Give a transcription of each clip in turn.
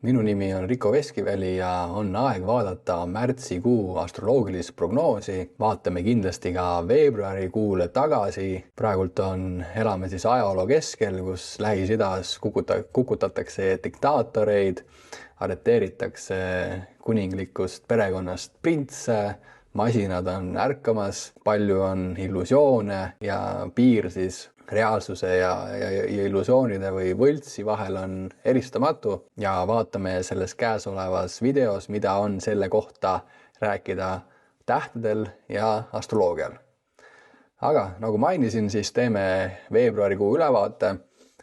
Minu nimi on Rico Veskiväli ja on aeg vaadata märtsikuu astroloogilist prognoosi. Vaatame kindlasti ka veebruarikuule tagasi. Praegult elame siis ajaloo keskel, kus Lähis-Idas kukutatakse diktaatoreid, arreteeritakse kuninglikust perekonnast printse, masinad on ärkamas, palju on illusioone ja piir siis reaalsuse ja illusioonide või võltsi vahel on eristamatu ja vaatame selles käesolevas videos, mida on selle kohta rääkida tähtedel ja astroloogial. Aga nagu mainisin, siis teeme veebruarikuu ülevaate.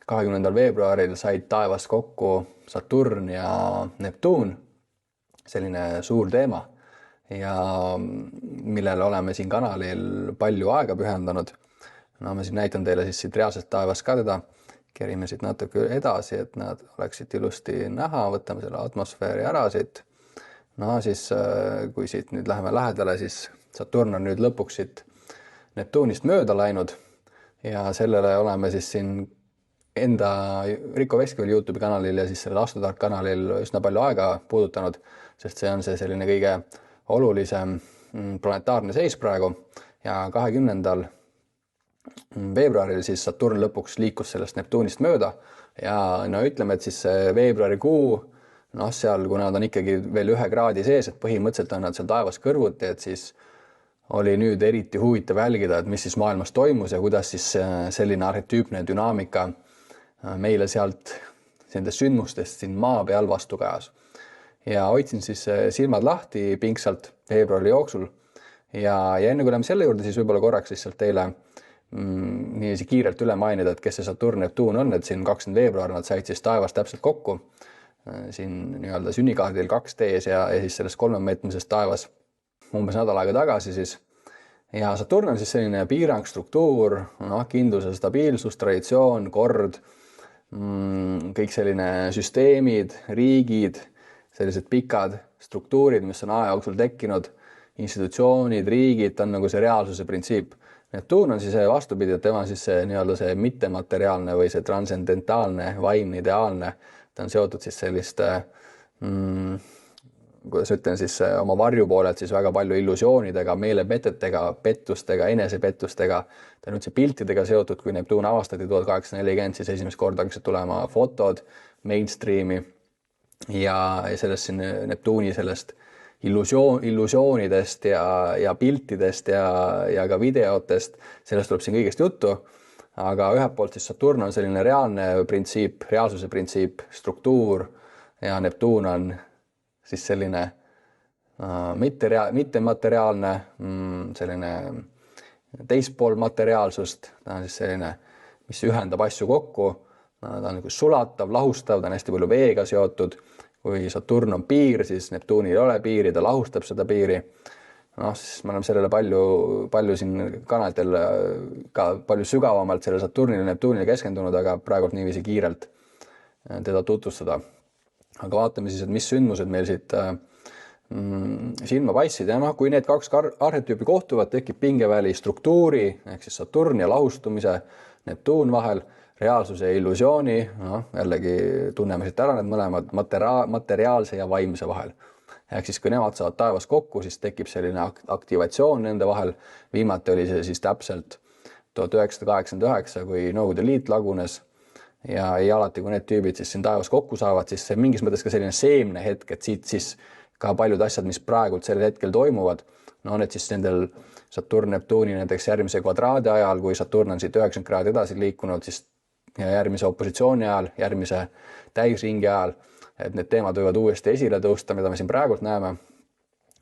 20. veebruaril said taevas kokku Saturn ja Neptuun, selline suur teema ja millele oleme siin kanalil palju aega pühendanud. No, ma siin näitan teile siis siit reaalsest taevast ka teda. Kerime siit natuke edasi, et nad oleksid ilusti näha. Võtame selle atmosfääri ära siit. No siis, kui siit nüüd läheme lähedale, siis Saturn on nüüd lõpuks siit Neptuunist mööda läinud ja sellele oleme siis siin enda Rico Veskiväli YouTube kanalil ja siis sellel Astrotark kanalil üsna palju aega puudutanud, sest see on see selline kõige olulisem planetaarne seis praegu ja 20. veebruaril siis Saturn lõpuks liikus sellest Neptuunist mööda ja no ütleme, et siis veebruarikuu, seal, kuna nad on ikkagi veel 1 kraadi sees, et põhimõtteliselt on nad seal taevas kõrvuti, et siis oli nüüd eriti huvitav jälgida, et mis siis maailmas toimus ja kuidas siis selline arhetüüpne dünaamika meile sealt nendest sündmustest siin maa peal vastu kajas. Ja hoidsin siis silmad lahti pingsalt veebruari jooksul ja enne kui läheme selle juurde, siis võib-olla korraks lihtsalt teile niiviisi kiirelt üle mainida, et kes see Saturn Neptuun on, et siin 20. veebruar nad said siis taevas täpselt kokku siin nii-öelda sünnikaardil 2Ds ja siis selles 3-meetrisest taevas umbes nädal aega tagasi siis. Ja Saturn on siis selline piirang, struktuur, kindlus ja stabiilsus, traditsioon, kord, kõik selline süsteemid, riigid, sellised pikad struktuurid, mis on aja jooksul tekkinud, institutsioonid, riigid, on nagu see reaalsuse printsiip. Neptuun on siis vastupidi, et tema on siis see nii-öelda see mittemateriaalne või see transcendentaalne, vaimne, ideaalne. Ta on seotud siis selliste, kuidas ütlen siis oma varju poolelt siis väga palju illusioonidega, meelepetetega, pettustega, enesepettustega. Ta on üldse piltidega seotud, kui Neptuun avastati 1840, siis esimest korda hakkasid tulema fotod mainstreami ja sellest siin Neptuuni sellest illusioonidest ja piltidest ja ka videotest, sellest tuleb siin kõigest juttu, aga ühelt poolt siis Saturn on selline reaalne printsiip, reaalsuse printsiip, struktuur ja Neptuun on siis selline mittemateriaalne, selline teispool materiaalsust, ta on siis selline, mis ühendab asju kokku, ta on nagu sulatav, lahustav, ta on hästi palju veega seotud. Kui Saturn on piir, siis Neptuunil ei ole piiri, ta lahustab seda piiri. Siis me oleme sellele palju siin kanalitel ka palju sügavamalt selle Saturnile ja Neptuunile keskendunud, aga praegult niiviisi kiirelt teda tutvustada. Aga vaatame siis, et mis sündmused meil siit silma paistsid. Ja kui need 2 arhetüüpi kohtuvad, tekib pingeväli struktuuri, ehk siis Saturn ja lahustumise Neptuun vahel, reaalsuse ja illusiooni, jällegi tunneme siit ära need mõlemad materiaalse ja vaimse vahel. Ehk siis kui nemad saavad taevas kokku, siis tekib selline aktivatsioon nende vahel. Viimati oli see siis täpselt 1989, kui Nõukogude Liit lagunes ja alati, kui need tüübid siis siin taevas kokku saavad, siis see mingis mõttes ka selline seemne hetk, et siit siis ka paljud asjad, mis praegult sel hetkel toimuvad, need siis nendel Saturn Neptuuni näiteks järgmise kvadraadi ajal, kui Saturn on siit 90 kraadi edasi liikunud, siis ja järgmise opositsiooni ajal, järgmise täisringi ajal, et need teemad võivad uuesti esile tõusta, mida me siin praegult näeme.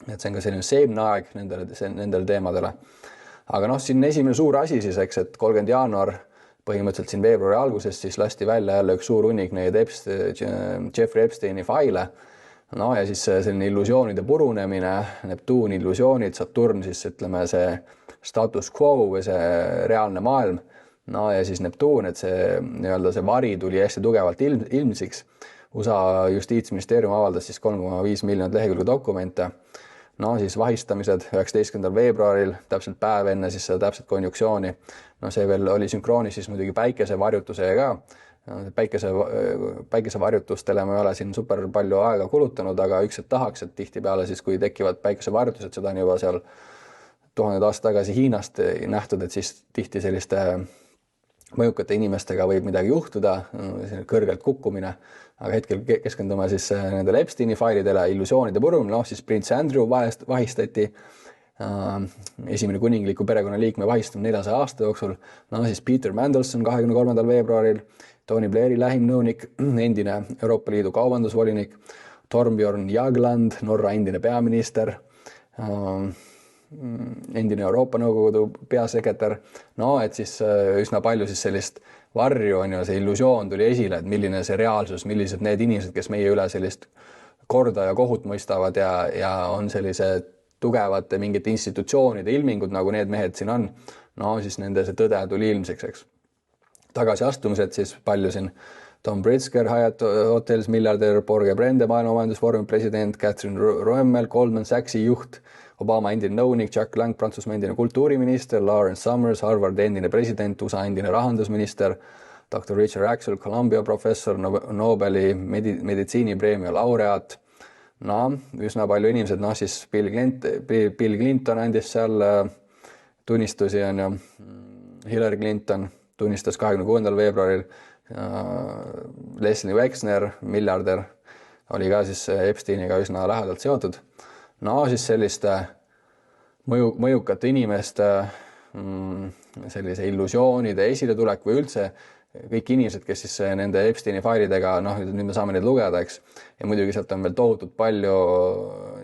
Et see on ka selline seemne aeg nendele teemadele. Aga siin esimene suur asi siis, eks, et 30. jaanuar põhimõtteliselt siin veebruari alguses siis lasti välja jälle üks suur hunnik neid Jeffrey Epsteini faile. Ja siis selline illusioonide purunemine, Neptuun illusioonid, Saturn siis ütleme see status quo või see reaalne maailm. Ja siis Neptuun, et see vari tuli hästi tugevalt ilmsiks. USA justiitsministeerium avaldas siis 3,5 miljonit lehekülge dokumente. Siis vahistamised 19. veebruaril, täpselt päev enne siis seda täpselt konjuktsiooni. See veel oli sünkroonis siis muidugi päikese varjutusega ka. päikesevarjutustele ma ei ole siin super palju aega kulutanud, aga üks, et tahaks, et tihtipeale siis, kui tekivad päikesevarjutused, seda on juba seal 1000 aasta tagasi Hiinast nähtud, et siis tihti selliste mõjukate inimestega võib midagi juhtuda, kõrgelt kukkumine, aga hetkel keskendume siis nendele Epsteini failidele, illusioonide purumine, siis Prince Andrew vahistati, esimene kuningliku perekonnaliikme vahistamine 400 aasta jooksul, siis Peter Mandelson 23. veebruaril, Tony Blairi lähim nõunik, endine Euroopa Liidu kaubandusvolinik, Torbjörn Jagland, Norra endine peaminister, endine Euroopa Nõukogu peasekretär, et siis üsna palju siis sellist varju on ju, see illusioon tuli esile, et milline see reaalsus, millised need inimesed, kes meie üle sellist korda ja kohut mõistavad ja on sellised tugevate mingite institutsioonide ilmingud, nagu need mehed siin on, siis nende see tõde tuli ilmseks, eks. Tagasiastumised siis palju siin Tom Pritzker, Hyatt Hotels miljardär, Borge Brende maailmamajandusfoorumi president, Catherine Roemmel, Goldman Sachsi juht, Obama endine nõunik, Jack Lang, Prantsusmaa endine kultuuriminister, Lawrence Summers, Harvardi endine president, USA endine rahandusminister, Dr. Richard Axel, Columbia professor, Nobeli meditsiinipreemia laureaat, üsna palju inimesed, siis Bill Clinton andis seal tunnistusi, on ju, Hillary Clinton tunnistas 26. veebruaril, Leslie Wexner, miljardär, oli ka siis Epsteiniga üsna lähedalt seotud. Siis selliste mõjukate inimeste sellise illusioonide esiletulek või üldse kõik inimesed, kes siis nende Epsteini failidega, nüüd me saame neid lugeda, eks, ja muidugi sealt on veel tohutult palju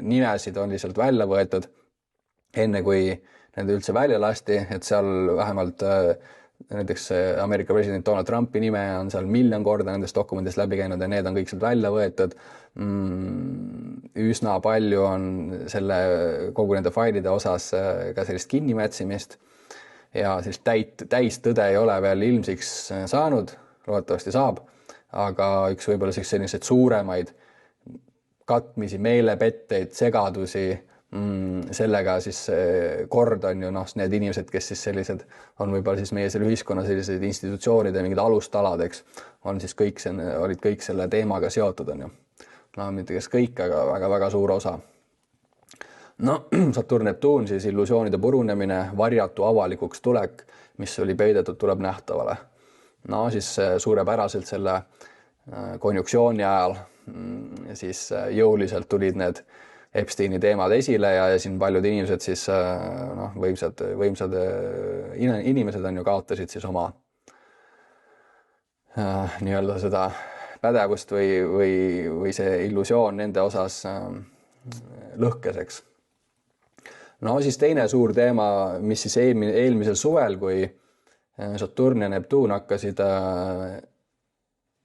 nimesid on lihtsalt välja võetud, enne kui nende üldse välja lasti, et seal vähemalt näiteks Ameerika president Donald Trumpi nime on seal 1 miljon korda nendest dokumendist läbi käinud ja need on kõik sealt välja võetud. Üsna palju on kogu nende failide osas ka sellist kinnimätsimist ja sellist täis tõde ei ole veel ilmsiks saanud, loodetavasti saab, aga üks võib-olla selliseid suuremaid katmisi, meelepetteid, segadusi, sellega siis kord on ju need inimesed, kes siis sellised on võib-olla siis meie selle ühiskonna sellised institutsioonid ja mingid alustalad, eks, olid kõik selle teemaga seotud, on ju. Mitte kes kõik, aga väga-väga suur osa. Saturn Neptuun siis illusioonide purunemine, varjatu avalikuks tulek, mis oli peidetud, tuleb nähtavale. Siis suurepäraselt selle konjuktsiooni ajal siis jõuliselt tulid need Epsteini teemad esile ja siin paljud inimesed siis, võimsad inimesed on ju kaotasid siis oma nii-öelda seda pädevust või see illusioon nende osas lõhkeseks. Siis teine suur teema, mis siis eelmisel suvel, kui Saturn ja Neptuun hakkasid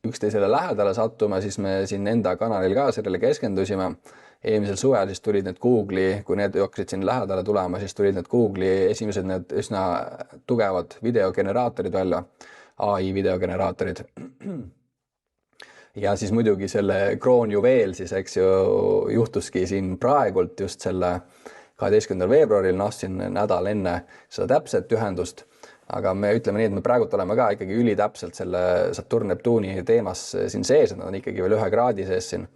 üksteisele lähedale sattuma, siis me siin enda kanalil ka sellele keskendusime. Eelmisel suvel siis tulid need Google'i, kui need hakkasid siin lähedale tulema, siis tulid need Google'i esimesed need üsna tugevad videogeneraatorid välja, AI videogeneraatorid. Ja siis muidugi selle kroonjuveel siis, eks ju, juhtuski siin praegult just selle 12. veebruaril, siin nädal enne seda täpset ühendust, aga me ütleme nii, et me praegult oleme ka ikkagi ülitäpselt selle Saturn-Neptuuni teemas siin sees, nad on ikkagi veel 1 kraadi sees siin.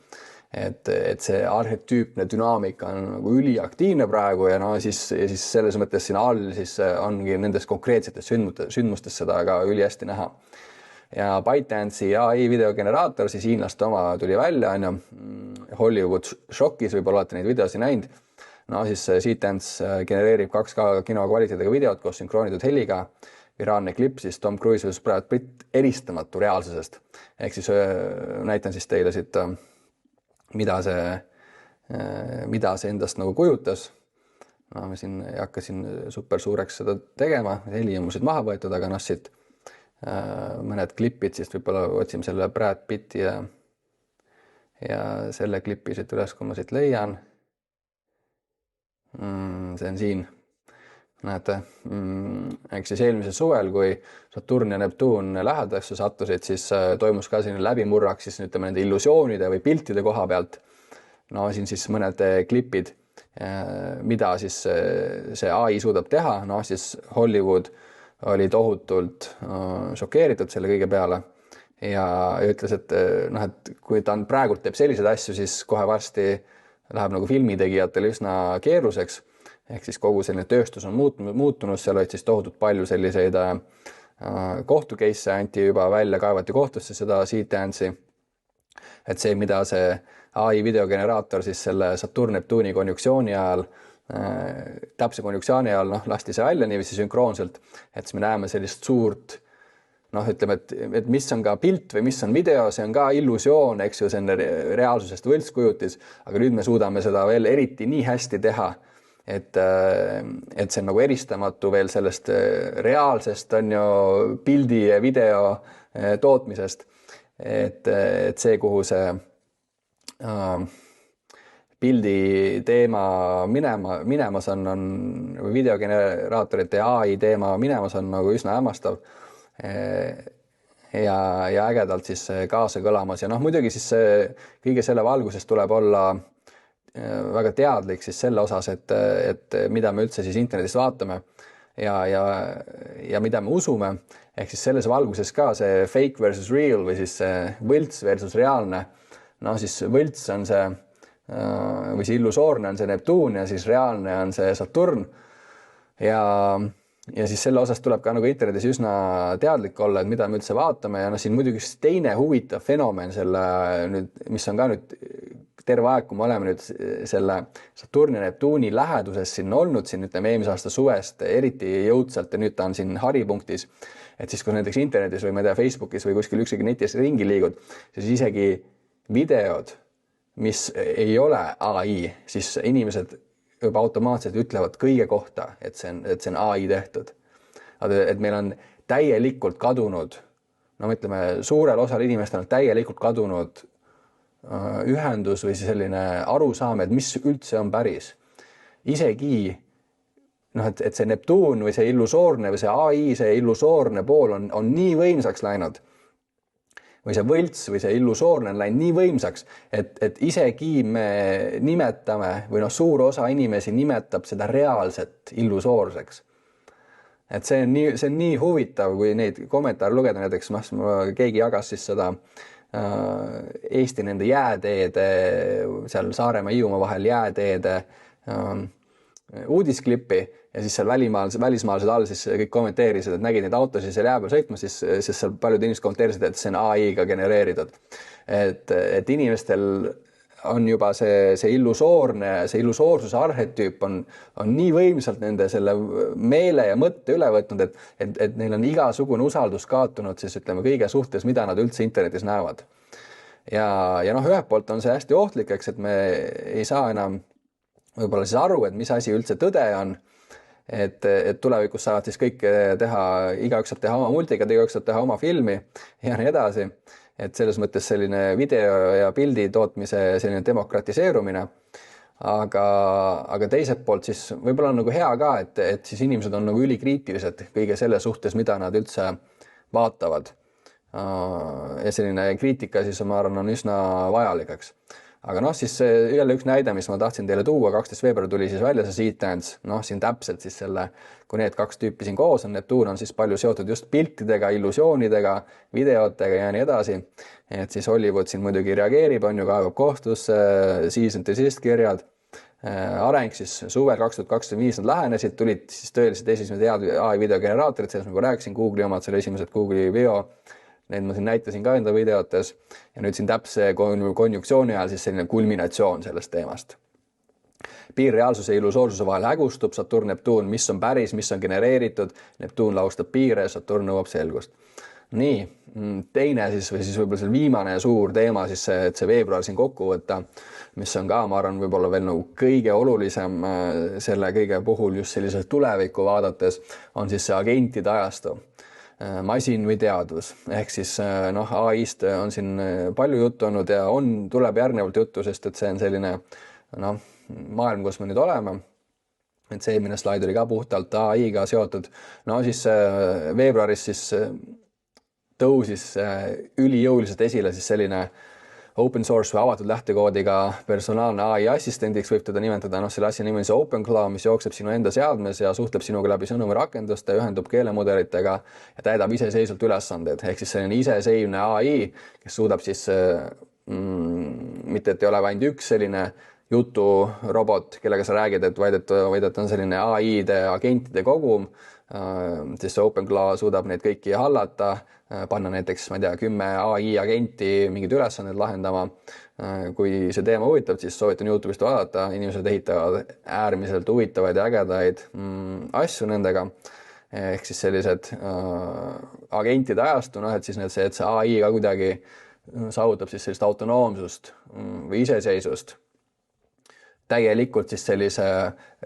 Et see arhetüüpne dünaamika on nagu üliaktiivne praegu ja siis selles mõttes siin all siis ongi nendes konkreetsetes sündmustes seda ka ülihästi näha. Ja ByteDance'i AI videogeneraator, siis hiinlaste oma tuli välja, on ju, Hollywood šokis, võib-olla olete neid videosi näinud. Siis ByteDance genereerib 2K kino kvaliteediga videot koos sünkroonitud heliga, viraalne klipp, siis Tom Cruise või Brad Pitt eristamatu reaalsusest. Ehk siis näitan siis teile siit mida see endast nagu kujutas. Ma siin ei hakka siin super suureks seda tegema, heli on musid maha võetud, aga siit mõned klipid, siis võib-olla otsime selle Brad Pitti ja selle klipi siit üles, kui ma siit leian. See on siin. Näete, ehk siis eelmisel suvel, kui Saturn ja Neptuun lähedasse sattusid, siis toimus ka selline läbimurrak siis ütleme nende illusioonide või piltide koha pealt. Siin siis mõned klipid, mida siis see AI suudab teha. Siis Hollywood oli tohutult šokeeritud selle kõige peale. ja ütles, et noh, et kui ta praegult teeb selliseid asju, siis kohe varsti läheb nagu filmitegijatel üsna keeruseks, ehk siis kogu selline tööstus on muutunud, seal olid siis tohutult palju selliseid kohtukeisse anti juba välja, kaevati kohtusse seda Seedance'i, et see, mida see AI videogeneraator siis selle Saturn-Neptuuni konjunktsiooni ajal, täpse konjunktsiooni ajal, noh, lasti see välja niiviisi sünkroonselt, et siis me näeme sellist suurt, noh, ütleme, et mis on ka pilt või mis on video, see on ka illusioon, eks ju, see on reaalsusest võltskujutis, aga nüüd me suudame seda veel eriti nii hästi teha, et see on nagu eristamatu veel sellest reaalsest on ju pildi ja video tootmisest, et see, kuhu see pildi teema minemas on videogeneraatorite ja AI teema minemas on nagu üsna hämmastav ja ägedalt siis kaasa kõlamas ja noh, muidugi siis kõige selle valguses tuleb olla väga teadlik siis selle osas, et mida me üldse siis internetist vaatame ja mida me usume, ehk siis selles valguses ka see fake versus real või siis võlts versus reaalne, noh siis võlts on see või see illusoorne on see Neptuun ja siis reaalne on see Saturn ja siis selle osas tuleb ka nagu internetis üsna teadlik olla, et mida me üldse vaatame ja noh, siin muidugi üks teine huvitav fenomen selle nüüd, mis on ka nüüd terve aeg, kui me oleme nüüd selle Saturni ja Neptuuni läheduses siin olnud, siin ütleme eelmise aasta suvest eriti jõudsalt ja nüüd ta on siin haripunktis, et siis kui näiteks internetis või ma ei tea, Facebookis või kuskil ükskõik netis ringi liigud, siis isegi videod, mis ei ole AI, siis inimesed juba automaatselt ütlevad kõige kohta, et see on AI tehtud. Et meil on täielikult kadunud, no ütleme, suurel osal inimestel on täielikult kadunud ühendus või selline arusaam, et mis üldse on päris. Isegi, noh, et see Neptuun või see illusoorne või see AI, see illusoorne pool on nii võimsaks läinud või see võlts või see illusoorne on läinud nii võimsaks, et isegi me nimetame või noh, suur osa inimesi nimetab seda reaalset illusoorseks. Et see on nii huvitav, kui neid kommentaare lugeda, näiteks keegi jagas siis seda Eesti nende jääteede, seal Saaremaa Hiiumaa vahel jääteede uudisklippi ja siis seal välismaalased all siis kõik kommenteerisid, et nägid neid autosid seal jää peal sõitma, siis seal paljud inimesed kommenteerisid, et see on AI-ga genereeritud. Et inimestel on juba see illusoorsuse arhetüüp on nii võimsalt nende selle meele ja mõtte üle võtnud, et neil on igasugune usaldus kaotunud siis ütleme kõige suhtes, mida nad üldse internetis näevad. Ja noh, ühelt poolt on see hästi ohtlik, eks, et me ei saa enam võib-olla siis aru, et mis asi üldse tõde on, et tulevikus saavad siis kõik teha, igaüks saab teha oma multikad, igaüks saab teha oma filmi ja nii edasi. Et selles mõttes selline video ja pildi tootmise selline demokratiseerumine, aga teiselt poolt siis võib-olla on nagu hea ka, et siis inimesed on nagu ülikriitilised kõige selle suhtes, mida nad üldse vaatavad. Ja selline kriitika siis ma arvan on üsna vajalikaks. Aga noh, siis jälle üks näide, mis ma tahtsin teile tuua, 12. veebruar tuli siis välja see Seedance, noh siin täpselt siis selle, kui need kaks tüüpi siin koos on, Neptuun on siis palju seotud just piltidega, illusioonidega, videotega ja nii edasi, et siis Hollywood siin muidugi reageerib, on ju kaevab kohtusse, cease and desist kirjad, areng siis suvel 2025 nad lähenesid, tulid siis tõeliselt esimesed head AI videogeneraatorid, sellest ma juba rääkisin, Google'i omad, selle esimesed Google'i video, need ma siin näitasin ka enda videotes ja nüüd siin täpse konjunktsiooni ajal siis selline kulminatsioon sellest teemast. Piir reaalsuse ja illusoorsuse vahel hägustub, Saturn, Neptuun, mis on päris, mis on genereeritud, Neptuun laustab piire, Saturn nõuab selgust. Nii, teine siis või siis võib-olla see viimane suur teema siis et see veebruar siin kokku võtta, mis on ka, ma arvan, võib-olla veel nagu kõige olulisem selle kõige puhul just selliselt tulevikku vaadates on siis see agentide ajastu. Masin või teadus, ehk siis noh, AI-st on siin palju juttu olnud ja tuleb järgnevalt juttu, sest et see on selline noh, maailm, kus me nüüd oleme, et see eelmine slaid oli ka puhtalt AI-ga seotud, no siis veebruaris siis tõusis ülijõuliselt esile siis selline open source või avatud lähtekoodiga personaalne AI assistendiks, võib teda nimetada, selle asja nimi on see OpenClaw, mis jookseb sinu enda seadmes ja suhtleb sinuga läbi sõnumirakenduste, ühendub keelemudelitega ja täidab iseseisvalt ülesanded. Ehk siis selline iseseivne AI, kes suudab siis mitte, et ei ole ainult üks selline juturobot, kellega sa räägid, vaid et on selline AI-de agentide kogum, siis see OpenClaw suudab neid kõiki hallata, panna näiteks, ma ei tea, 10 AI agenti mingid ülesanded lahendama. Kui see teema huvitab, siis soovitan YouTube'ist vaadata, inimesed ehitavad äärmiselt huvitavaid ja ägedaid asju nendega. Ehk siis sellised agentide ajastu, et siis see AI ka kuidagi saavutab siis sellist autonoomsust või iseseisvust. Täielikult siis sellise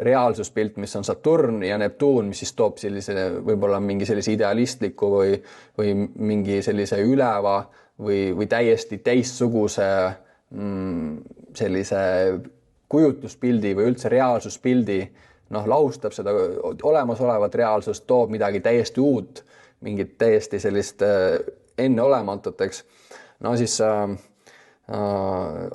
reaalsuspilt, mis on Saturn ja Neptuun, mis siis toob sellise võib-olla mingi sellise idealistliku või mingi sellise üleva või täiesti teistsuguse sellise kujutluspildi või üldse reaalsuspildi, lahustab seda olemasolevat reaalsust, toob midagi täiesti uut, mingit täiesti sellist enneolematut, eks. Siis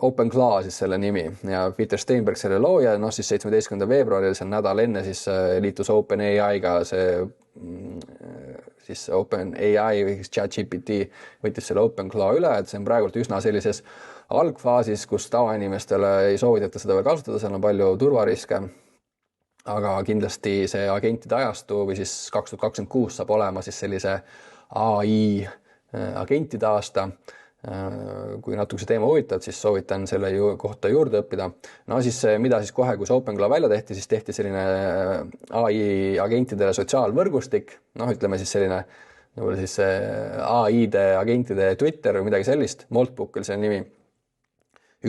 OpenClaw siis selle nimi ja Peter Steinberg selle looja, siis 17. veebruaril, see nädal enne siis liitus OpenAI-ga siis OpenAI või ChatGPT võttis selle OpenClaw üle, et see on praegult üsna sellises algfaasis, kus tavainimestele ei soovitata seda veel kasutada, seal on palju turvariske, aga kindlasti see agentide ajastu või siis 2026 saab olema siis sellise AI agentide aasta. Kui natuke see teema huvitab, siis soovitan selle kohta juurde õppida. Siis mida siis kohe, kui see OpenClaw välja tehti, siis tehti selline AI agentidele sotsiaalvõrgustik, ütleme siis selline siis AI-de agentide Twitter või midagi sellist, Moltbook oli see nimi.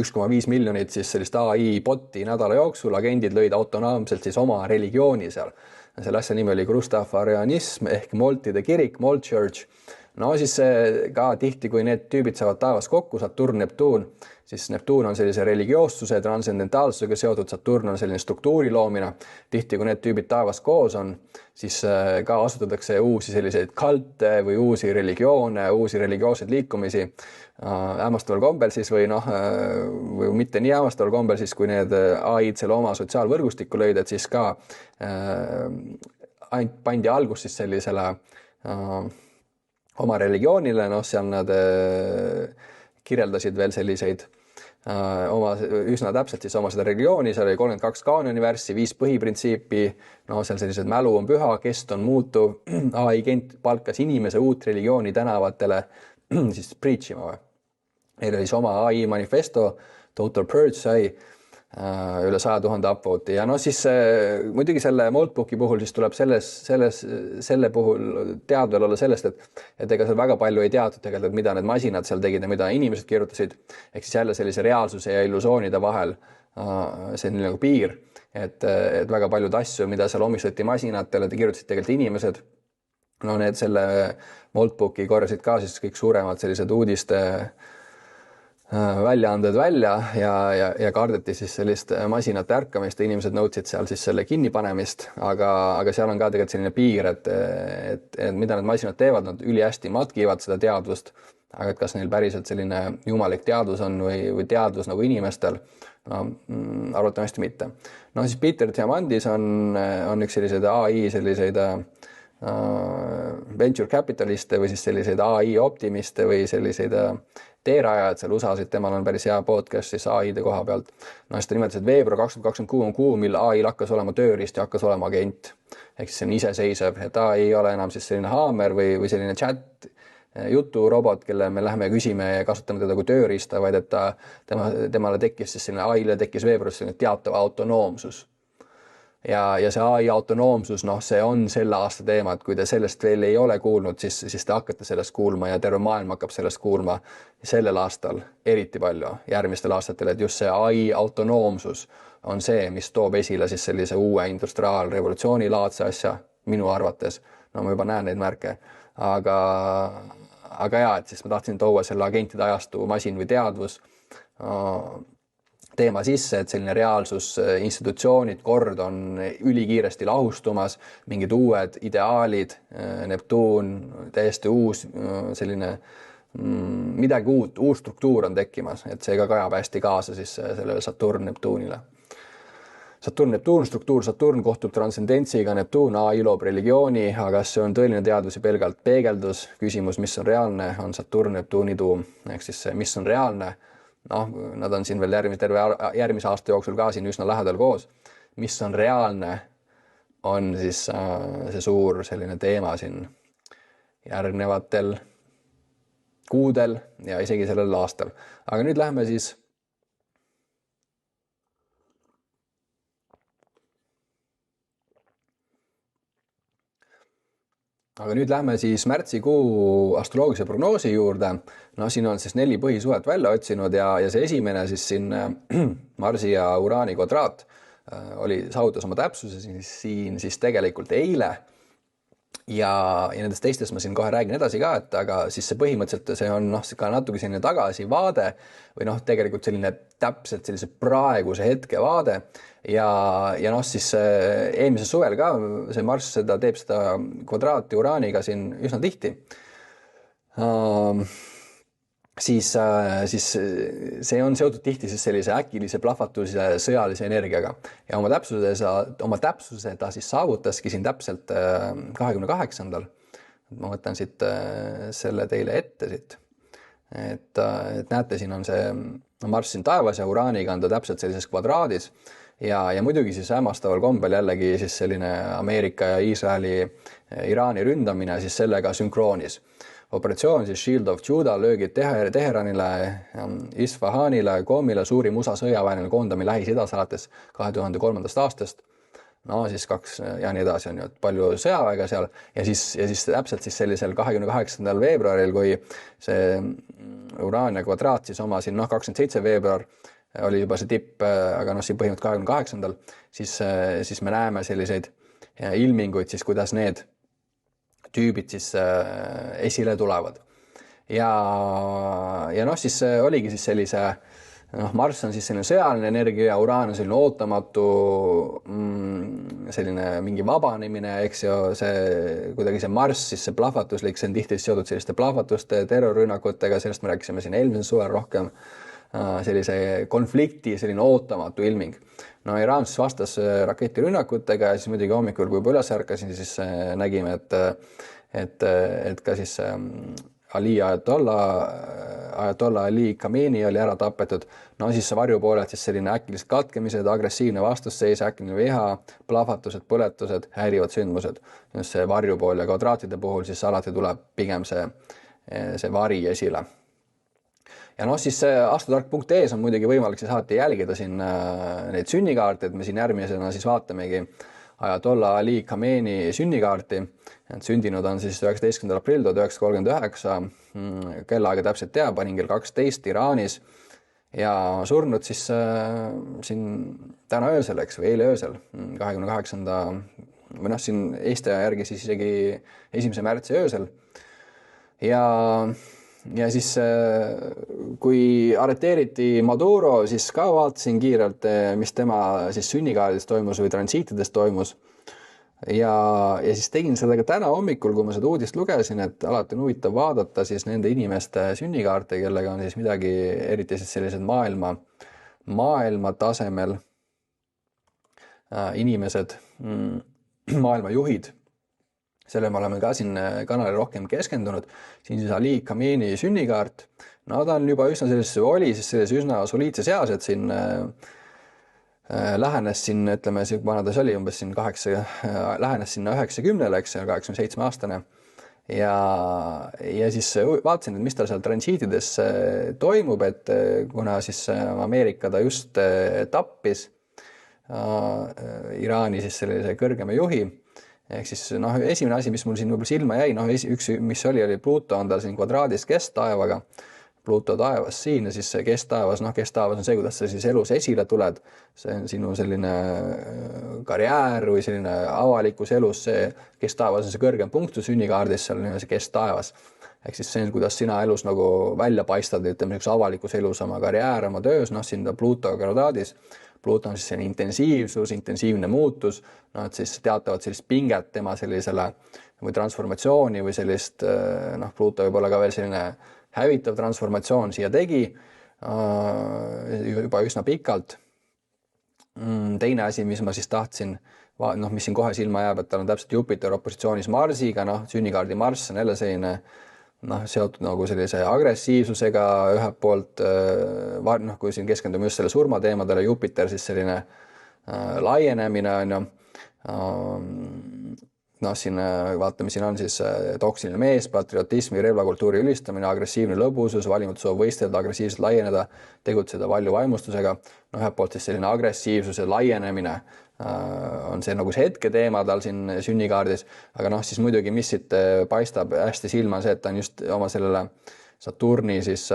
1,5 miljonit siis sellist AI boti nädala jooksul, agendid lõid autonoomselt siis oma religiooni seal. Selle asja nimi oli Krustafarianism ehk Moltide kirik, Molt Church. Siis ka tihti, kui need tüübid saavad taevas kokku, Saturn, Neptuun, siis Neptuun on sellise religioossuse, transcendentaalsusega seotud, Saturn on selline struktuuri loomine. Tihti, kui need tüübid taevas koos on, siis ka asutatakse uusi selliseid kalte või uusi religioone, uusi religioosseid liikumisi. Hämmastaval kombel siis või mitte nii hämmastaval kombel siis, kui need AI-d selle oma sotsiaalvõrgustikku lõid, et siis ka pandi algus siis sellisele oma religioonile, seal nad kirjeldasid veel selliseid üsna täpselt siis oma seda religiooni, seal oli 32 kaanonivärssi, 5 põhiprintsiipi, seal sellised mälu on püha, kest on muutuv, AI-agent palkas inimese uut religiooni tänavatele siis preachima või. Neil oli oma AI manifesto, Total Purge sai üle 100 000 upvote'i ja siis muidugi selle Moltbooki puhul siis tuleb selle puhul teadvel olla sellest, et ega seal väga palju ei teatud tegelikult, mida need masinad seal tegid ja mida inimesed kirjutasid, ehk siis jälle sellise reaalsuse ja illusioonide vahel see on nagu piir, et väga paljud asju, mida seal omistati masinatele, te kirjutasid tegelikult inimesed, need selle Moltbooki korjasid ka siis kõik suuremad sellised uudiste väljaanded välja ja kardeti siis sellist masinate ärkamist ja inimesed nõudsid seal siis selle kinnipanemist, aga seal on ka tegelikult selline piir, et mida need masinad teevad, nad ülihästi matkivad seda teadvust, aga et kas neil päriselt selline jumalik teadvus on või teadvus nagu inimestel, arvatavasti mitte. Siis Peter Diamandis on üks selliseid AI selliseid venture capitaliste või siis selliseid AI optimiste või selliseid teerajad seal USA-sid, temal on päris hea podcast siis AI-de koha pealt. Siis ta nimetas, et veebruar 2026 on kuu, mil AI-l hakkas olema tööriist ja hakkas olema agent. Ehk siis see on iseseisev, et AI ei ole enam siis selline haamer või selline chat juturobot, kelle me lähme küsime ja kasutame teda kui tööriista, vaid et temale tekkis siis selline AI-le tekkis veebruaris selline teatav autonoomsus. Ja see AI autonoomsus, see on selle aasta teema, et kui te sellest veel ei ole kuulnud, siis te hakkate sellest kuulma ja terve maailm hakkab sellest kuulma sellel aastal eriti palju, järgmistel aastatel, et just see AI autonoomsus on see, mis toob esile siis sellise uue industriaalrevolutsiooni laadse asja minu arvates. Ma juba näen neid märke, aga et siis ma tahtsin tuua selle agentide ajastu masin või teadvus teema sisse, et selline reaalsus, institutsioonid, kord on ülikiiresti lahustumas, mingid uued ideaalid, Neptuun, täiesti uus selline midagi uus struktuur on tekkimas, et see ka kajab hästi kaasa siis sellele Saturn-Neptuunile. Saturn-Neptuun struktuur, Saturn kohtub transcendentsiga, Neptuun AI loob religiooni, aga see on tõeline teadus ja pelgalt peegeldus. Küsimus, mis on reaalne, on Saturn-Neptuuni tuum, ehk siis see, mis on reaalne. Nad on siin veel järgmise aasta jooksul ka siin üsna lähedal koos. Mis on reaalne, on siis see suur selline teema siin järgnevatel kuudel ja isegi sellel aastal. Aga nüüd lähme siis märtsikuu astroloogilise prognoosi juurde. Siin on siis 4 põhisuhet välja otsinud ja see esimene siis siin Marsi ja Uraani kvadraat saavutas oma täpsuse siin siis tegelikult eile. Ja nendest teistest ma siin kohe räägin edasi ka, aga siis see põhimõtteliselt see on ka natuke selline tagasivaade või tegelikult selline täpselt sellise praeguse hetke vaade ja siis eelmise suvel ka see Marss teeb seda kvadraati Uraaniga siin üsna tihti. Siis see on seotud tihti siis sellise äkilise plahvatuse sõjalise energiaga ja oma täpsuse ta siis saavutaski siin täpselt 28. Ma võtan siit selle teile ette siit, et näete, siin on see Marss siin taevas ja Uraaniga on ta täpselt sellises kvadraadis ja muidugi siis hämmastaval kombel jällegi siis selline Ameerika ja Iisraeli Iraani ründamine siis sellega sünkroonis. Operatsioon siis Shield of Judah löögid Teheranile, Isfahanile, Qomile suurim USA sõjaväeline koondamine Lähis-Idas alates 2003. aastast. Siis 2 ja nii edasi on ju, palju sõjaväega seal ja siis täpselt siis sellisel 28. veebruaril, kui see Uraania kvadraat siis oma siin 27. veebruar oli juba see tipp, aga siin põhimõtteliselt 28. Siis me näeme selliseid ilminguid siis, kuidas need tüübid siis esile tulevad. Ja siis oligi siis sellise, Marss on siis selline sõjaline energia, Uraan on selline ootamatu, selline mingi vabanemine, eks ju, see kuidagi see Marss, siis see plahvatuslik, see on tihti seotud selliste plahvatuste, terrorrünnakutega, sellest me rääkisime siin eelmisel suvel rohkem, sellise konflikti, selline ootamatu ilming. Iraan siis vastas raketirünnakutega ja siis muidugi hommikul, kui üles ärkasin, siis nägime, et ka siis Ayatollah Ali Khamenei oli ära tapetud. Siis see varjupooled, siis selline äkilised katkemised, agressiivne vastusseis, äkiline viha, plahvatused, põletused, häirivad sündmused. See varjupool ja kvadraatide puhul siis alati tuleb pigem see vari esile. Ja siis astrotark.ee on muidugi võimalik siis alati jälgida siin neid sünnikaarte, et me siin järgmisena siis vaatamegi Ayatollah Ali Khamenei sünnikaarti. Sündinud on siis 19. aprill 1939, kellaaega täpselt teab, panin kell 12 Iraanis ja surnud siis siin täna öösel, eks, või eile öösel, 28. või siin Eesti järgi siis isegi 1. märtsi öösel. Ja siis kui arreteeriti Maduro, siis ka vaatasin kiirelt, mis tema siis sünnikaardis toimus või transiitides toimus. Ja siis tegin sellega täna hommikul, kui ma seda uudist lugesin, et alati on huvitav vaadata siis nende inimeste sünnikaarte, kellega on siis midagi, eriti siis sellised maailma tasemel inimesed, maailma juhid. Selle me oleme ka siin kanalil rohkem keskendunud. Siin siis Ali Khamenei sünnikaart. Ta on juba üsna sellises üsna soliidses eas, et siin lähenes siin, ütleme, vana ta oli umbes siin lähenes sinna 90-le, eks, 87-aastane. Ja siis vaatasin, et mis ta seal transiitides toimub, et kuna siis Ameerika ta just tappis Iraani siis sellise kõrgema juhi, ehk siis esimene asi, mis mul siin võib-olla silma jäi, üks, mis oli Pluto on tal siin kvadraadis kestaevaga, Pluto taevas siin ja siis see kestaevas, kestaevas on see, kuidas sa siis elus esile tuled, see on sinu selline karjäär või selline avalikus elus, see kestaevas on see kõrgem punkt sünnikaardis, seal on see kestaevas. Ehk siis see on, kuidas sina elus nagu välja paistad, ütleme, avalikus elus oma karjäär, oma töös, siin Pluto kvadraadis. Pluto on siis selline intensiivsus, intensiivne muutus, et siis teatavad sellist pinget tema sellisele või transformatsiooni või sellist, Pluto võib olla ka veel selline hävitav transformatsioon siia tegi juba üsna pikalt. Teine asi, mis ma siis tahtsin, mis siin kohe silma jääb, et tal on täpselt Jupiter opositsioonis Marsiga, sünnikaardi Marss on jälle selline seotud nagu sellise agressiivsusega ühelt poolt, kui siin keskendume just selle surmateemadele, Jupiter siis selline laienemine on ju, siin vaatame, siin on siis toksiline mees, patriotismi, relvakultuuri ülistamine, agressiivne lõbusus, valimatu soov võistelda, agressiivselt laieneda, tegutseda valju vaimustusega. Ühelt poolt siis selline agressiivsuse laienemine on see nagu see hetketeema tal siin sünnikaardis, aga siis muidugi, mis siit paistab hästi silma, see, et ta on just oma sellele Saturni siis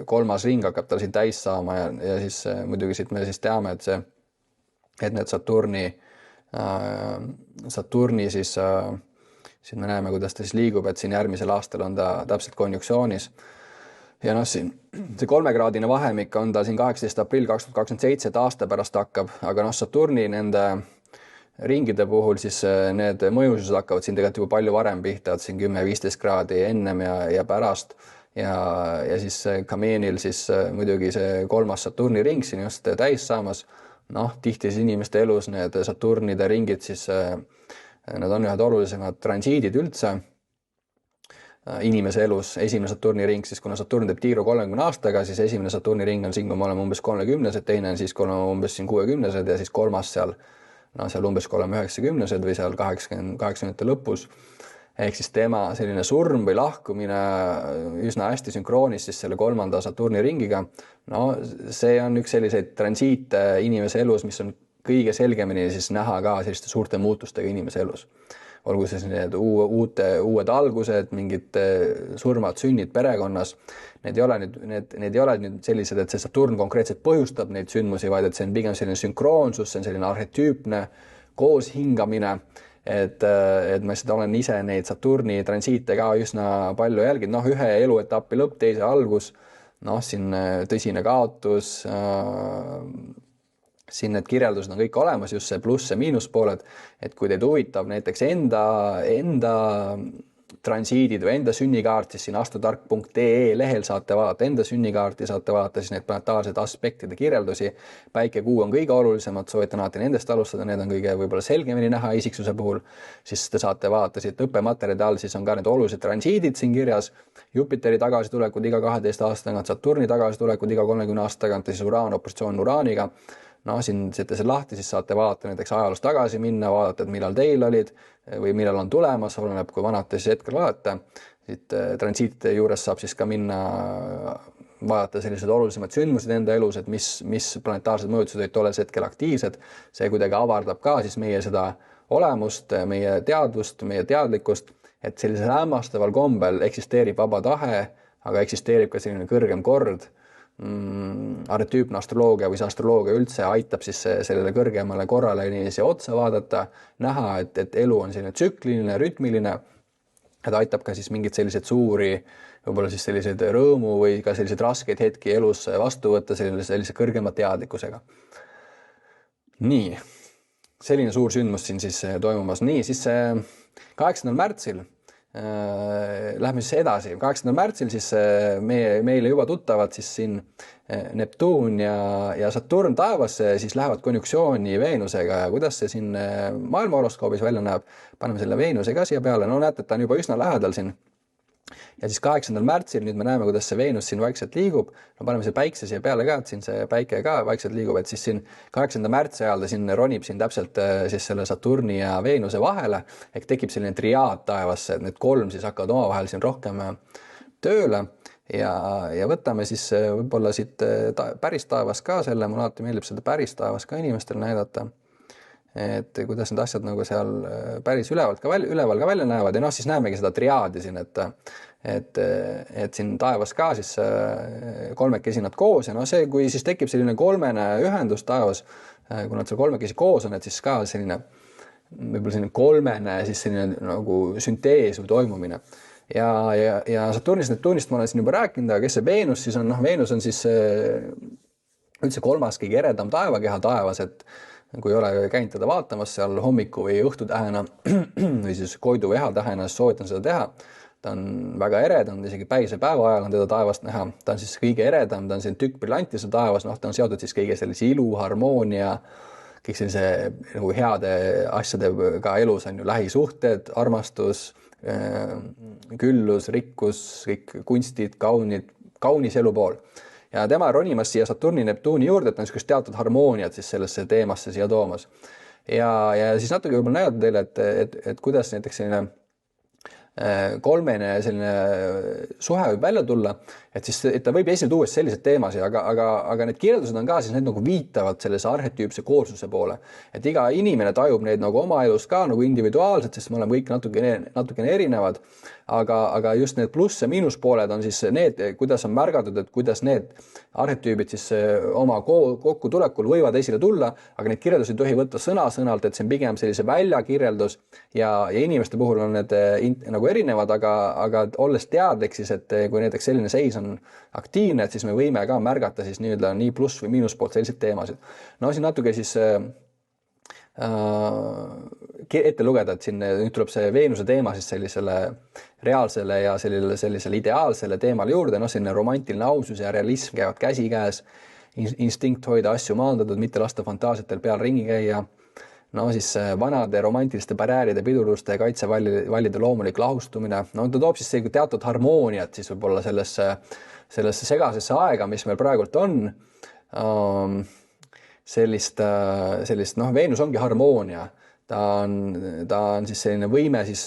kolmas ring hakkab tal siin täis saama ja siis muidugi siit me siis teame, et need Saturni siis siin me näeme, kuidas ta siis liigub, et siin järgmisel aastal on ta täpselt konjuktsioonis. Ja siin see 3-kraadine vahemik on ta siin 18. aprill 2027, et aasta pärast hakkab, aga Saturni nende ringide puhul siis need mõjusused hakkavad siin tegelikult juba palju varem pihta, et siin 10-15 kraadi ennem ja pärast ja siis Kameenil siis muidugi see 3. Saturni ring siin just täis saamas. Tihti siis inimeste elus need Saturnide ringid siis, need on ühed olulisemad transiidid üldse inimese elus. Esimene Saturni ring, siis kuna Saturn teeb tiiru 30 aastaga, siis esimene Saturni ring on siin, kui me oleme umbes 30-sed, teine on siis, kui oleme umbes siin 60-sed ja siis kolmas seal umbes kui oleme 90-sed või seal 80-te lõpus. Ehk siis tema selline surm või lahkumine üsna hästi sünkroonis siis selle 3. Saturni ringiga. See on üks selliseid transiite inimese elus, mis on kõige selgemini siis näha ka selliste suurte muutustega inimese elus. Olgu siis need uued algused, mingid surmad, sünnid perekonnas. Need ei ole nüüd sellised, et see Saturn konkreetselt põhjustab neid sündmusi, vaid et see on pigem selline sünkroonsus, see on selline arhetüüpne koos hingamine, et ma olen ise neid Saturni transiite ka üsna palju jälginud. Ühe eluetappi lõpp, teise algus, siin tõsine kaotus, siin need kirjeldused on kõik olemas, just see pluss ja miinuspooled, et kui teid huvitab näiteks enda transiidid või enda sünnikaart, siis siin astrotark.ee lehel saate vaadata enda sünnikaarti, saate vaadata siis need planetaarsed aspektide kirjeldusi. Päike, kuu on kõige olulisemad, soovitan alati nendest alustada, need on kõige võib-olla selgemini näha isiksuse puhul, siis te saate vaadata siit õppematerjalide all, siis on ka need olulised transiidid siin kirjas, Jupiteri tagasitulekud iga 12 aasta tagant, Saturni tagasitulekud iga 30 aasta tagant ja siis Uraan opositsioon Uraaniga. Siin seete see lahti, siis saate vaadata näiteks ajaloos tagasi minna, vaadata, et millal teil olid või millal on tulemas, oleneb, kui vanad te siis hetkel vaadata. Siit transiitide juures saab siis ka minna vaadata sellised olulisemad sündmused enda elus, et mis planetaarsed mõjutused olid tolles hetkel aktiivsed. See kuidagi avardab ka siis meie seda olemust, meie teadvust, meie teadlikkust, et sellisel hämmastaval kombel eksisteerib vaba tahe, aga eksisteerib ka selline kõrgem kord. Arhetüüpne astroloogia või see astroloogia üldse aitab siis sellele kõrgemale korrale niiviisi otsa vaadata, näha, et elu on selline tsükliline, rütmiline, et aitab ka siis mingid sellised suuri, võib-olla siis selliseid rõõmu või ka selliseid raskeid hetki elus vastu võtta sellise kõrgema teadlikkusega. Nii, selline suur sündmus siin siis toimumas. Nii, siis 8. märtsil lähme siis edasi. 8. märtsil siis meile juba tuttavad siis siin Neptuun ja Saturn taevasse siis lähevad konjunktsiooni Veenusega ja kuidas see siin maailma horoskoobis välja näeb. Paneme selle Veenuse ka siia peale. Näete, et ta on juba üsna lähedal siin. Ja siis 8. märtsil nüüd me näeme, kuidas see Veenus siin vaikselt liigub. Paneme see päikse siia peale ka, et siin see päike ka vaikselt liigub, et siis siin 8. märtsi ajal ta siin ronib siin täpselt siis selle Saturni ja Veenuse vahele, ehk tekib selline triaad taevasse, et need kolm siis hakkavad omavahel siin rohkem tööle ja võtame siis võib-olla siit päris taevas ka selle, mulle alati meeldib seda päris taevas ka inimestel näidata, et kuidas need asjad nagu seal päris üleval ka välja näevad ja siis näemegi seda triaadi siin, et siin taevas ka siis kolmekesi nad koos ja see, kui siis tekib selline kolmene ühendus taevas, kui nad seal kolmekesi koos on, et siis ka selline võib-olla selline kolmene siis selline nagu süntees või toimumine. Ja Saturnist, Neptunist ma olen siin juba rääkinud, aga kes see Veenus siis on? Veenus on siis üldse kolmas kõige eredam taevakeha taevas, et kui ei ole käinud teda vaatamas seal hommiku või õhtutähena või siis koidu või ehatähena, siis soovitan seda teha. ta on väga eredam, isegi päisepäeva ajal on teda taevast näha, ta on siis kõige eredam, ta on selline tükk brillanti seal taevas, noh, ta on seotud siis kõige sellise ilu, harmoonia, kõik sellise nagu heade asjadega elus on ju lähisuhted, armastus, küllus, rikkus, kõik kunstid, kaunis elupool. Ja tema ronimas siia Saturni Neptuuni juurde, et on niisugust teatud harmooniat siis sellesse teemasse siia toomas. Ja siis natuke võib-olla näidata teile, et kuidas näiteks selline kolmene selline suhe võib välja tulla, et siis et ta võib esile tuua selliseid teemasid, aga need kirjeldused on ka siis need nagu viitavad sellise arhetüüpse koolsuse poole, et iga inimene tajub neid nagu oma elus ka nagu individuaalselt, sest me oleme kõik natukene erinevad, aga just need pluss- ja miinuspooled on siis need, kuidas on märgatud, et kuidas need arhetüübid siis oma kokkutulekul võivad esile tulla, aga neid kirjeldusi ei tohi võtta sõna-sõnalt, et see on pigem sellise väljakirjeldus ja inimeste puhul on need nagu erinevad, aga olles teadlik siis, et kui näiteks selline seis on aktiivne, et siis me võime ka märgata siis nii pluss- või miinuspoolt selliseid teemasid. No siin natuke siis ette lugeda, et siin nüüd tuleb see Veenuse teema siis sellisele reaalsele ja sellisele ideaalsele teemale juurde, noh, selline romantiline ausus ja realism käivad käsikäes, instinkt hoida asju maandatud, mitte lasta fantaasiatel peal ringi käia, no siis vanade romantiliste barjääride pidurluste ja kaitsevallide loomulik lahustumine, no ta toob siis teatud harmooniat siis võib-olla sellesse segasesse aega, mis meil praegult on, sellist noh, Veenus ongi harmoonia, ta on siis selline võime siis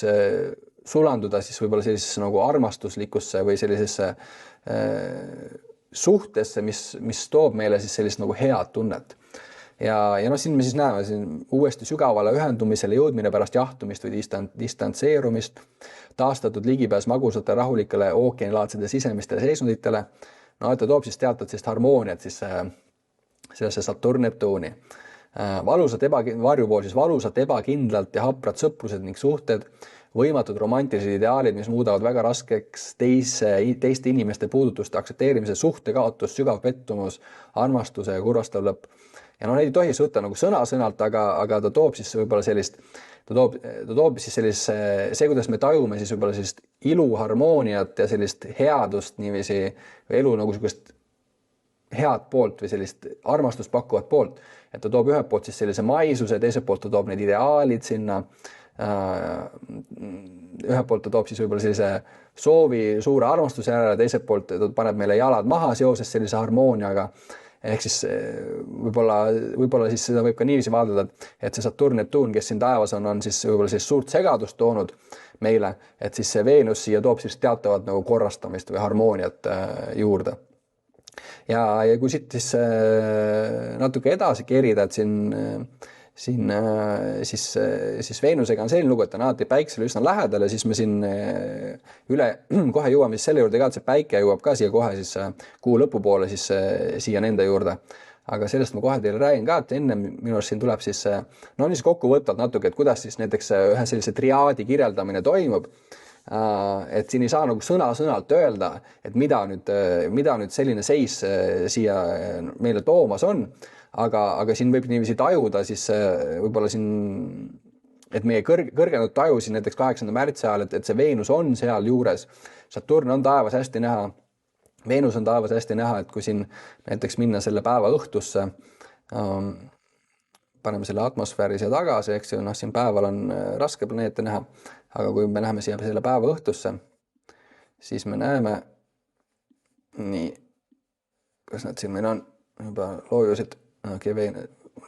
sulanduda siis võib-olla sellisesse nagu armastuslikkusse või sellisesse suhtesse, mis toob meile siis sellist nagu head tunnet. Ja noh, siin me siis näeme siin uuesti sügavale ühendumisele jõudmine pärast jahtumist või distantseerumist, taastatud ligipääs magusate rahulikele ookeanilaadsete sisemistele seisunditele. No, et ta toob siis teatud sellist harmooniat siis sellesse Saturn-Neptuuni. Varjupool siis valusat, ebakindlalt ja haprad sõprused ning suhted, võimatud romantilised ideaalid, mis muudavad väga raskeks teiste inimeste puudutuste aktsepteerimise, suhtekaotus, sügav pettumus, armastuse ja kurvastav lõpp. Ja no neid ei tohi võtta nagu sõna-sõnalt, aga ta toob siis võib-olla sellist, ta toob siis sellist, see, kuidas me tajume siis võib-olla sellist ilu, harmooniat ja sellist headust niiviisi, elu nagu sellist head poolt või sellist armastust pakkuvat poolt, et ta toob ühelt poolt siis sellise maisuse, teiselt poolt ta toob need ideaalid sinna, ühelt poolt ta toob siis võib-olla sellise soovi suure armastuse järele, teiselt poolt ta paneb meile jalad maha seoses sellise harmooniaga. Ehk siis võib-olla siis seda võib ka niiviisi vaadata, et see Saturn-Neptuun, kes siin taevas on siis võib-olla siis suurt segadust toonud meile, et siis see Veenus siia toob siis teatavat nagu korrastamist või harmooniat juurde. Ja kui siit siis natuke edasi kerida, et siis Veenusega on selline lugu, et on alati päiksele üsna lähedal ja siis me siin kohe jõuame siis selle juurde ka, et see päike jõuab ka siia kohe siis kuu lõpupoole siis siia nende juurde. Aga sellest ma kohe teile räägin ka, et enne minu arust siin tuleb siis, no siis kokkuvõtvalt natuke, et kuidas siis näiteks ühe sellise triaadi kirjeldamine toimub. Et siin ei saa nagu sõna-sõnalt öelda, et mida nüüd selline seis siia meile toomas on, aga siin võib niiviisi tajuda siis võib-olla siin, et meie kõrgenud taju siin näiteks 8. märtsi ajal, et see Veenus on seal juures, Saturn on taevas hästi näha, Veenus on taevas hästi näha, et kui siin näiteks minna selle päeva õhtusse, paneme selle atmosfääri siia tagasi, eks ju, noh, siin päeval on raske planeete näha, aga kui me läheme siia selle päeva õhtusse, siis me näeme, nii, kas nad siin meil on juba loojusid,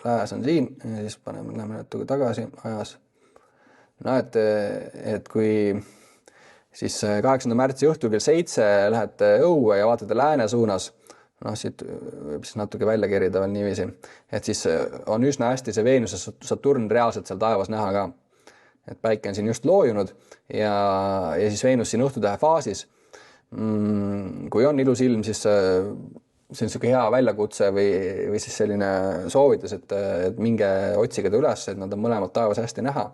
lääs on siin ja siis läheme natuke tagasi ajas. No, et kui siis 8. märtsi õhtul kell 7 lähete õue ja vaatate lääne suunas, noh, siit võib siis natuke välja kerida veel niiviisi, et siis on üsna hästi see Veenus ja Saturn reaalselt seal taevas näha ka. Et päike on siin just loojunud ja siis Veenus siin õhtutähe faasis. Kui on ilus ilm, siis see on hea väljakutse või siis selline soovitus, et minge otsige ta üles, et nad on mõlemad taevas hästi näha.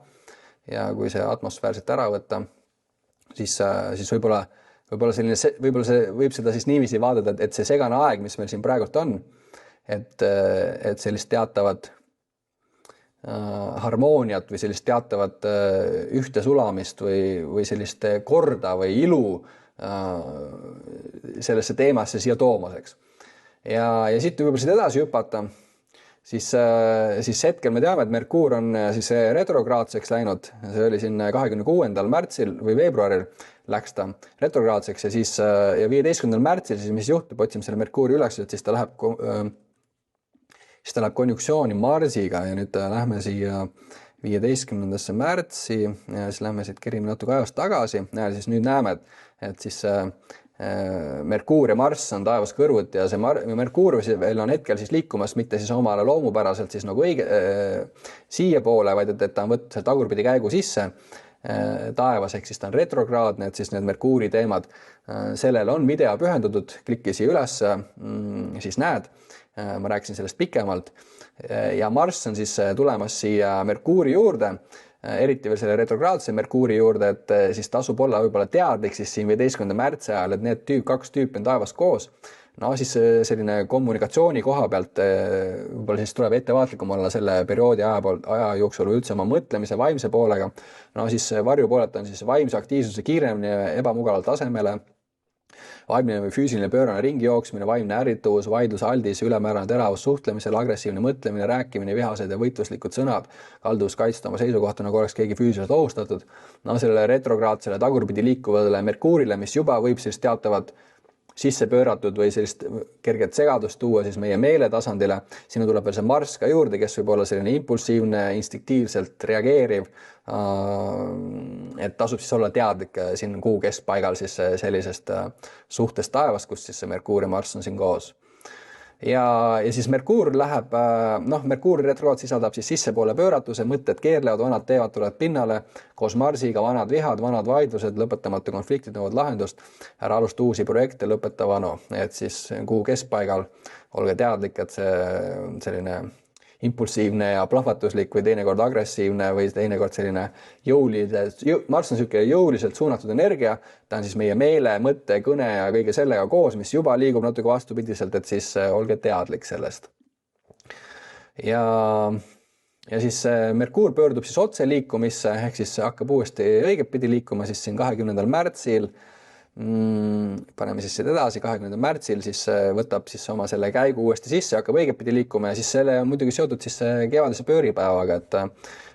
Ja kui see atmosfäär siit ära võtta, siis võib-olla võib seda siis niiviisi vaadata, et see segane aeg, mis meil siin praegult on, et sellist harmooniat või sellist teatavat ühte sulamist või sellist korda või ilu sellesse teemasse siia toomaseks. Ja siit võib-olla siit edasi hüpata, siis hetkel me teame, et Merkuur on siis retrograadseks läinud, see oli siin 26. märtsil või veebruaril läks ta retrograadseks ja 15. märtsil siis mis juhtub, otsime selle Merkuuri üles, et siis ta läheb konjunktsiooni Marsiga ja nüüd lähme siia 15. märtsi ja siis lähme siit kerime natuke ajas tagasi ja siis nüüd näeme, et siis Merkuur ja Marss on taevas kõrvuti ja see Merkuur veel on hetkel siis liikumas mitte siis omale loomupäraselt siis nagu siia poole, vaid et ta on võtnud selle tagurpidi käigu sisse taevas, ehk siis ta on retrokraadne, et siis need Merkuuri teemad, sellele on video pühendatud, klikki siia üles, siis näed, ma rääkisin sellest pikemalt ja Marss on siis tulemas siia Merkuuri juurde, eriti veel selle retrokraadse Merkuuri juurde, et siis tasub olla võib-olla teadlik siis siin 15. märtsi ajal, et need kaks tüüpi on taevas koos. No siis selline kommunikatsiooni koha pealt võib-olla siis tuleb ettevaatlikum olla selle perioodi aja jooksul või üldse oma mõtlemise vaimse poolega. No siis varju poolelt on siis vaimse aktiivsuse kiiremini ebamugavalt tasemele, vaimne või füüsiline pöörane ringi jooksmine, vaimne ärrituvus, vaidluse aldis, ülemäärane teravus suhtlemisel, agressiivne mõtlemine, rääkimine, vihased ja võitluslikud sõnad, kalduvus kaitsta oma seisukohta, nagu oleks keegi füüsiliselt ohustatud. No sellele retrograadsele tagurpidi liikuvale Merkuurile, mis juba võib siis teatavat sisse pööratud või sellist kerget segadust tuua siis meie meeletasandile. Sinna tuleb veel see Marss ka juurde, kes võib olla selline impulsiivne, instinktiivselt reageeriv, et tasub siis olla teadlik siin kuu keskpaigal siis sellisest suhtest taevast, kus siis see Merkuur ja Marss on siin koos. Ja siis Merkuur läheb, Merkuuri retrograd sisaldab siis sissepoole pööratuse, mõtted keerlevad, vanad teevad tulevad pinnale, koos Marsiga vanad vihad, vanad vaidlused, lõpetamata konfliktid nõuavad lahendust, ära alusta uusi projekte, lõpeta vanu, et siis kuu keskpaigal olge teadlik, et see selline impulsiivne ja plahvatuslik või teinekord agressiivne või teinekord selline Marss on selline jõuliselt suunatud energia, ta on siis meie meele, mõtte, kõne ja kõige sellega koos, mis juba liigub natuke vastupidiselt, et siis olge teadlik sellest. Ja siis Merkuur pöördub siis otse liikumisse, ehk siis hakkab uuesti õigetpidi liikuma siis siin 20. märtsil, paneme siis seda edasi, 20. märtsil siis võtab siis oma selle käigu uuesti sisse, hakkab õigetpidi liikuma ja siis selle on muidugi seotud siis kevadise pööripäevaga,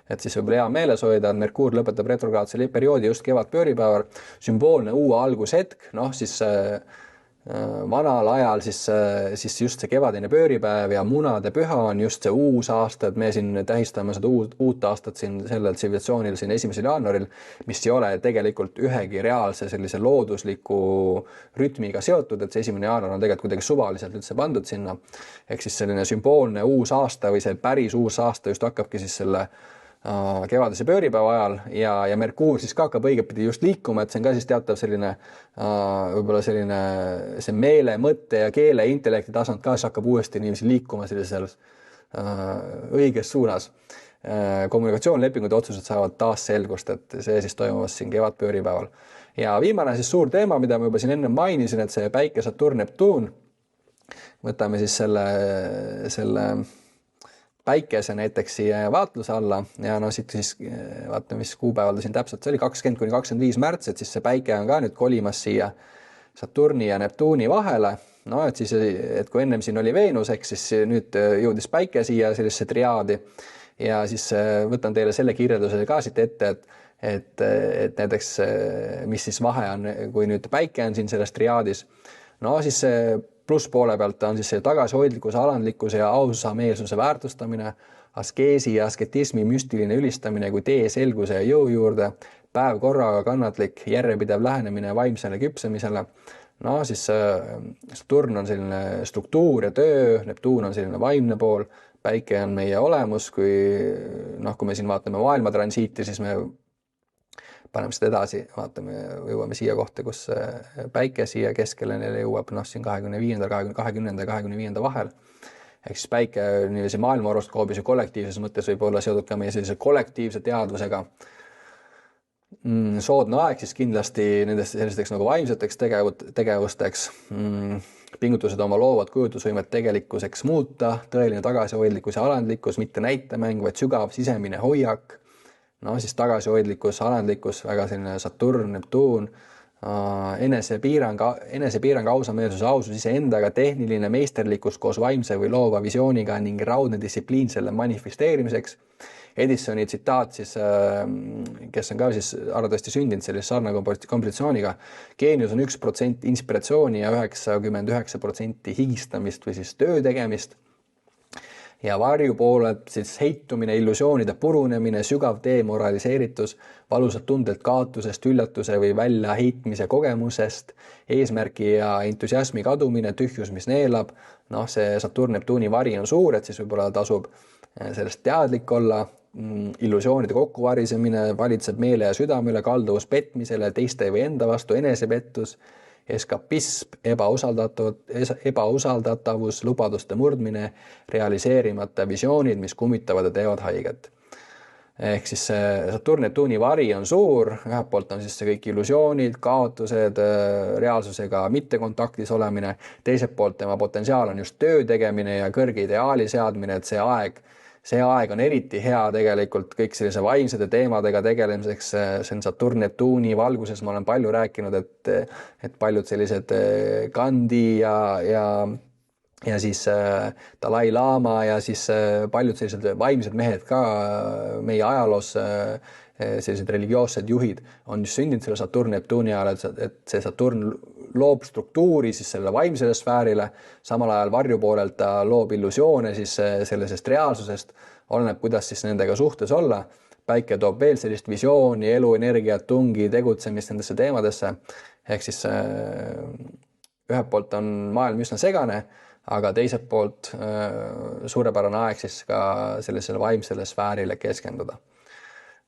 et siis võib-olla hea meeles hoida, et Merkuur lõpetab retrograadsel perioodi just kevad pööripäeval, sümboolne uue algushetk, siis vanal ajal siis just see kevadine pööripäev ja munade püha on just see uus aasta, et me siin tähistame seda uut aastat siin sellel tsivilisatsioonil siin 1. jaanuaril, mis ei ole tegelikult ühegi reaalse sellise loodusliku rütmiga seotud, et see 1. jaanuar on tegelikult kuidagi suvaliselt üldse pandud sinna. Ehk siis selline sümboolne uus aasta või see päris uus aasta just hakkabki siis selle kevadise pööripäeva ajal ja Merkuur siis ka hakkab õigetpidi just liikuma, et see on ka siis teatav selline võib-olla selline see meele, mõtte ja keele, intellekti tasand ka siis hakkab uuesti niiviisi liikuma sellises õiges suunas. Kommunikatsioonlepingud ja otsused saavad taas selgust, et see siis toimumas siin kevadpööripäeval. Ja viimane siis suur teema, mida ma juba siin enne mainisin, et see Päike, Saturn, Neptuun. Võtame siis selle Päikese näiteks siia vaatluse alla ja siit siis vaatame, mis kuupäeval ta siin täpselt, see oli 20–25 märts, et siis see Päike on ka nüüd kolimas siia Saturni ja Neptuuni vahele. Et siis, et kui ennem siin oli Veenus, eks siis nüüd jõudis Päike siia sellisesse triaadi ja siis võtan teile selle kirjelduse ka siit ette, et näiteks mis siis vahe on, kui nüüd Päike on siin selles triaadis, siis see plusspoole pealt on siis see tagasihoidlikkuse, alandlikkuse ja ausameelsuse väärtustamine, askeesi ja asketismi müstiline ülistamine kui tee selguse ja jõu juurde, päev korraga kannatlik, järjepidev lähenemine vaimsele küpsemisele. Siis Saturn on selline struktuur ja töö, Neptuun on selline vaimne pool, Päike on meie olemus, kui me siin vaatame maailma transiiti, siis me paneme seda edasi, vaatame, jõuame siia kohta, kus Päike siia keskele neile jõuab siin 20. ja 25. vahel. Ehk siis Päike niiviisi maailma horoskoobis ja kollektiivses mõttes võib olla seotud ka meie sellise kollektiivse teadvusega. Soodne aeg siis kindlasti nendest sellisteks nagu vaimseteks tegevusteks. pingutused oma loovat kujutusvõimet tegelikkuseks muuta, tõeline tagasihoidlikkus ja alandlikkus, mitte näitemäng, vaid sügav sisemine hoiak. No siis tagasihoidlikkus, alandlikkus, väga selline Saturn, Neptuun, enesepiirang, ausameelsus, ausus iseendaga, tehniline meisterlikkus koos vaimse või loova visiooniga ning raudne distsipliin selle manifesteerimiseks. Edisoni tsitaat siis, kes on ka siis arvatavasti sündinud sellise sarna kompositsiooniga. Geenius on 1% inspiratsiooni ja 99% higistamist või siis töö tegemist. Ja varju poolelt siis heitumine, illusioonide purunemine, sügav demoraliseeritus, valusad tunded kaotusest, üllatuse või väljaheitmise kogemusest, eesmärki ja entusiasmi kadumine, tühjus, mis neelab. No see Saturn-Neptuuni vari on suur, et siis võib-olla tasub sellest teadlik olla. Illusioonide kokkuvarisemine valitseb meele ja südamele, kalduvus petmisele, teiste või enda vastu, enesepettus, eskapism, ebausaldatavuus, lubaduste murdmine, realiseerimata visioonid, mis kummitavad ja teevad haiget. Ehk siis Saturn-Neptuuni vari on suur, ühelt poolt on siis see kõik illusioonid, kaotused, reaalsusega mittekontaktis olemine, teiselt poolt tema potentsiaal on just töö tegemine ja kõrge ideaali seadmine, et see aeg on eriti hea tegelikult kõik sellise vaimsete teemadega tegelemiseks. See on Saturn-Neptuuni valguses, ma olen palju rääkinud, et paljud sellised Gandhi ja siis Dalai Lama ja siis paljud sellised vaimsed mehed ka meie ajaloos, sellised religioossed juhid on just sündinud selle Saturn-Neptuuni ajal, et see Saturn loob struktuuri siis selle vaimsele sfäärile, samal ajal varjupoolelt ta loob illusioone siis sellisest reaalsusest, oleneb, kuidas siis nendega suhtes olla. Päike toob veel sellist visiooni, elu, energiat, tungi, tegutsemist nendesse teemadesse. Ehk siis ühelt poolt on maailm üsna segane, aga teiselt poolt suurepärane aeg siis ka sellisele vaimsele sfäärile keskenduda.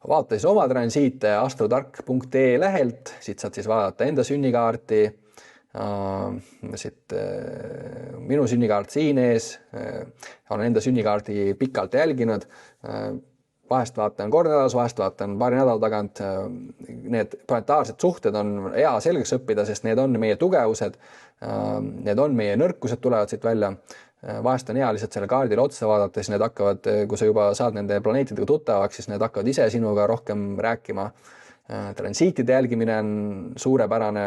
Vaata siis oma transiite astrotark.ee lehelt, siit saad siis vaadata enda sünnikaarti, siit minu sünnikaart siin ees, olen enda sünnikaardi pikalt jälginud, vahest vaatan kord nädalas, vahest vaatan paari nädala tagant. Need planetaarsed suhted on hea selgeks õppida, sest need on meie tugevused, need on meie nõrkused, tulevad siit välja. Vahest on hea lihtsalt selle kaardile otsa vaadata, siis need hakkavad, kui sa juba saad nende planeetidega tuttavaks, siis need hakkavad ise sinuga rohkem rääkima. Transiitide jälgimine on suurepärane,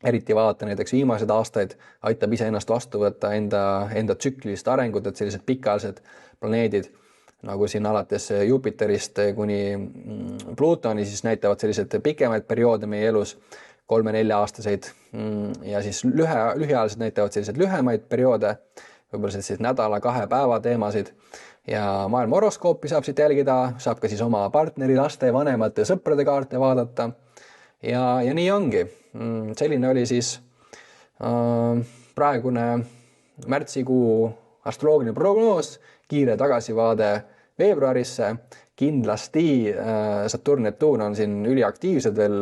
eriti vaadata näiteks viimased aastaid, aitab ise ennast vastu võtta enda tsüklilist arengut, et sellised pikaalised planeedid, nagu siin alates Jupiterist kuni Plutoni, siis näitavad sellised pikemaid perioode meie elus, 3-4 aastaseid ja siis lühiajalised näitavad sellised lühemaid perioode, võib-olla siis nädala 2 päeva teemasid ja maailma horoskoopi saab siit jälgida, saab ka siis oma partneri, laste, vanemate, sõprade kaarte vaadata ja nii ongi. Selline oli siis praegune märtsikuu astroloogiline prognoos, kiire tagasivaade veebruarisse. Kindlasti Saturn-Neptuun on siin üliaktiivsed veel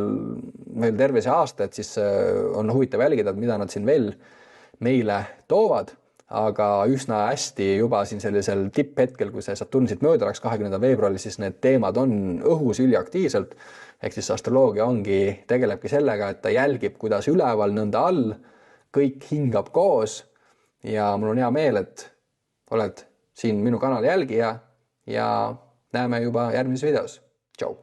terve see aasta, et siis on huvitav jälgida, mida nad siin veel meile toovad, aga üsna hästi juba siin sellisel tipphetkel, kui see Saturn siit mööda läks 20. veebruaril, siis need teemad on õhus üliaktiivselt, ehk siis astroloogia tegelebki sellega, et ta jälgib, kuidas üleval, nõnda all, kõik hingab koos ja mul on hea meel, et oled siin minu kanali jälgija ja näeme juba järgmises videos. Tšau!